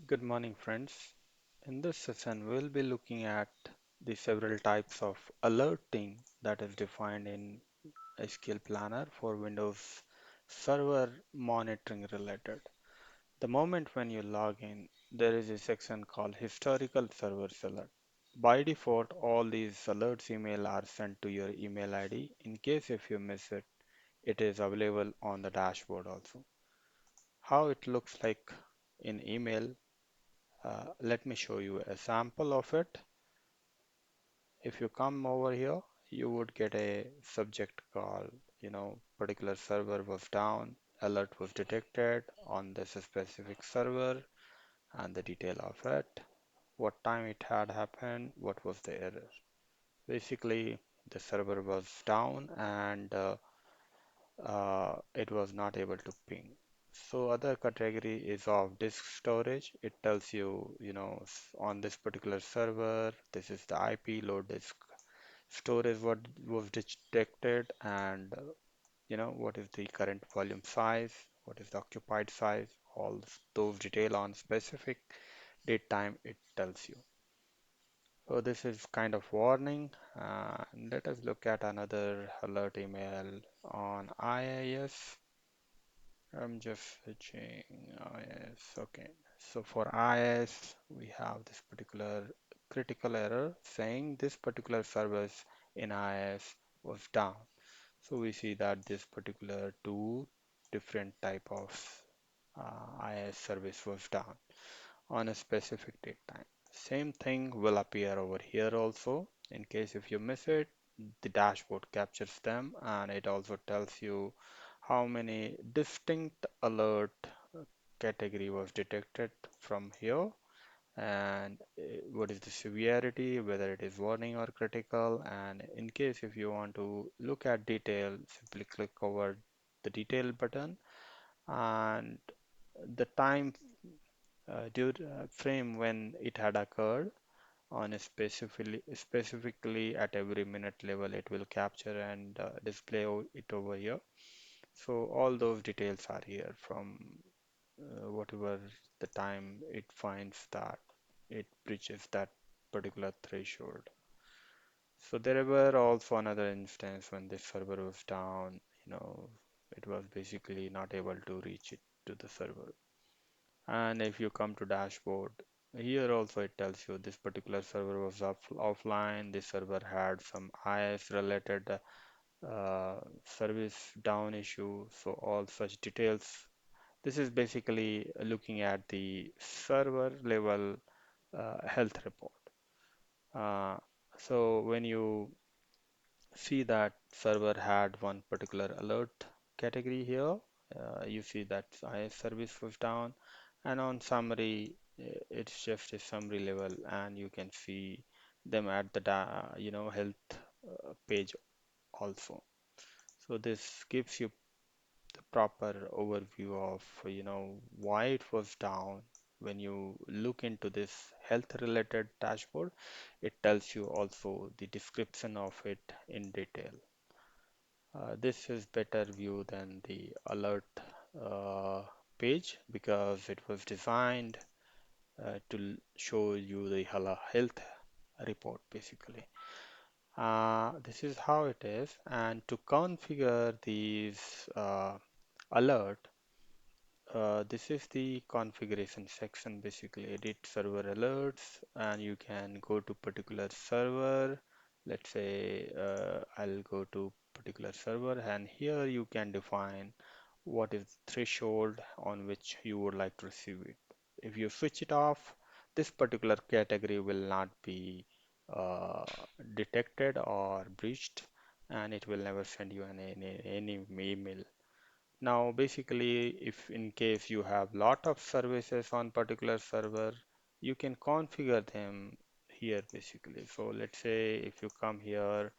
Good morning, friends. In this session, we'll be looking at the several types of alerting that is defined in SQL Planner for Windows Server monitoring related. The moment when you log in, there is a section called Historical Servers Alert. By default, all these alerts email are sent to your email ID. In case if you miss it, it is available on the dashboard also. How it looks like in email. Let me show you a sample of it. If you come over here, you would get a subject call, particular server was down, alert was detected on this specific server, and the detail of it, what time it had happened, what was the error. Basically, the server was down and it was not able to ping. So other category is of disk storage. It tells you, on this particular server, this is the IP load disk storage what was detected and what is the current volume size, what is the occupied size, all those detail on specific date time it tells you. So this is kind of warning. Let us look at another alert email on IIS. I'm just switching IS. Okay. So for IS, we have this particular critical error saying this particular service in IS was down. So we see that this particular two different type of IS service was down on a specific date time. Same thing will appear over here also. In case if you miss it, the dashboard captures them and it also tells you how many distinct alert category was detected from here and what is the severity, whether it is warning or critical. And in case if you want to look at detail, simply click over the detail button and the time frame when it had occurred on a specifically at every minute level it will capture and display it over here. So all those details are here from whatever the time it finds that it breaches that particular threshold. So there were also another instance when this server was down, it was basically not able to reach it to the server. And if you come to dashboard, here also it tells you this particular server was offline, this server had some IS related service down issue, so all such details. This is basically looking at the server level health report. Uh, so when you see that server had one particular alert category here, you see that IS service was down, and on summary, it's just a summary level, and you can see them at the health page also. So this gives you the proper overview of why it was down. When you look into this health related dashboard, it tells you also the description of it in detail. This is better view than the alert uh, page because it was designed to show you the health report basically. This is how it is, and to configure these alert, this is the configuration section basically. Edit server alerts, and you can go to particular server. Let's say I'll go to particular server, and here you can define what is threshold on which you would like to receive it. If you switch it off, this particular category will not be uh, detected or breached, and it will never send you any email. Now, basically, if in case you have lot of services on particular server, you can configure them here basically. So let's say if you come here,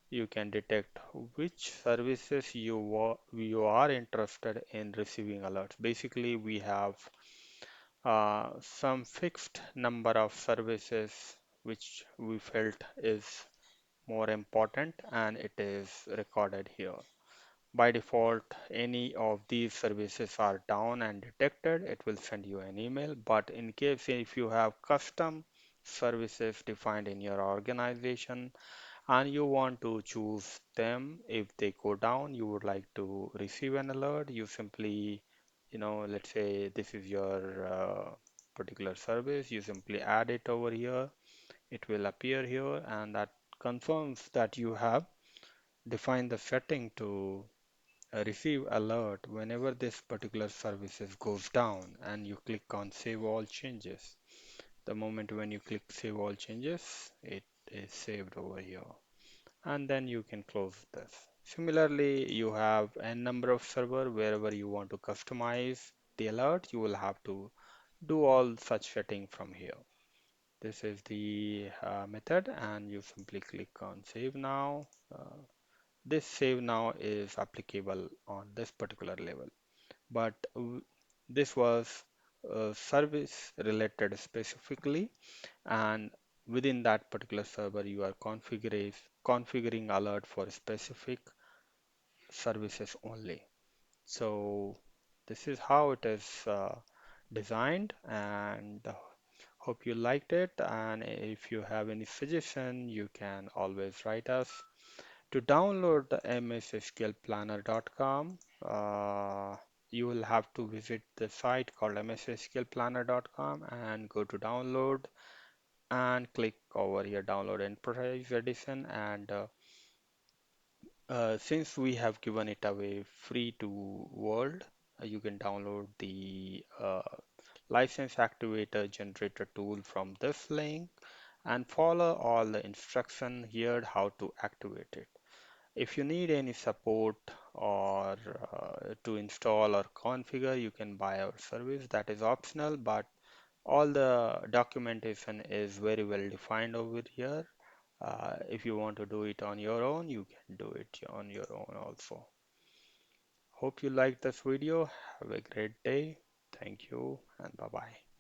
you can detect which services you are interested in receiving alerts. Basically, we have some fixed number of services which we felt is more important, and it is recorded here. By default, any of these services are down and detected, it will send you an email. But in case if you have custom services defined in your organization and you want to choose them, if they go down, you would like to receive an alert, you simply, let's say this is your particular service, you simply add it over here, it will appear here, and that confirms that you have defined the setting to receive alert whenever this particular services goes down, and you click on save all changes. The moment when you click save all changes, it is saved over here, and then you can close this. Similarly, you have a number of server wherever you want to customize the alert, you will have to do all such setting from here. This is the method, and you simply click on save now. This save now is applicable on this particular level, but this was service related specifically, and within that particular server you are configuring alert for specific services only. So this is how it is designed, and hope you liked it. And if you have any suggestion, you can always write us. To download the mssqlplanner.com, you will have to visit the site called mssqlplanner.com and go to download and click over here, download enterprise edition. And since we have given it away free to world, you can download the license activator generator tool from this link and follow all the instruction here how to activate it. If you need any support or to install or configure, you can buy our service. That is optional, but all the documentation is very well defined over here. If you want to do it on your own, you can do it on your own also. Hope you liked this video. Have a great day. Thank you and bye bye.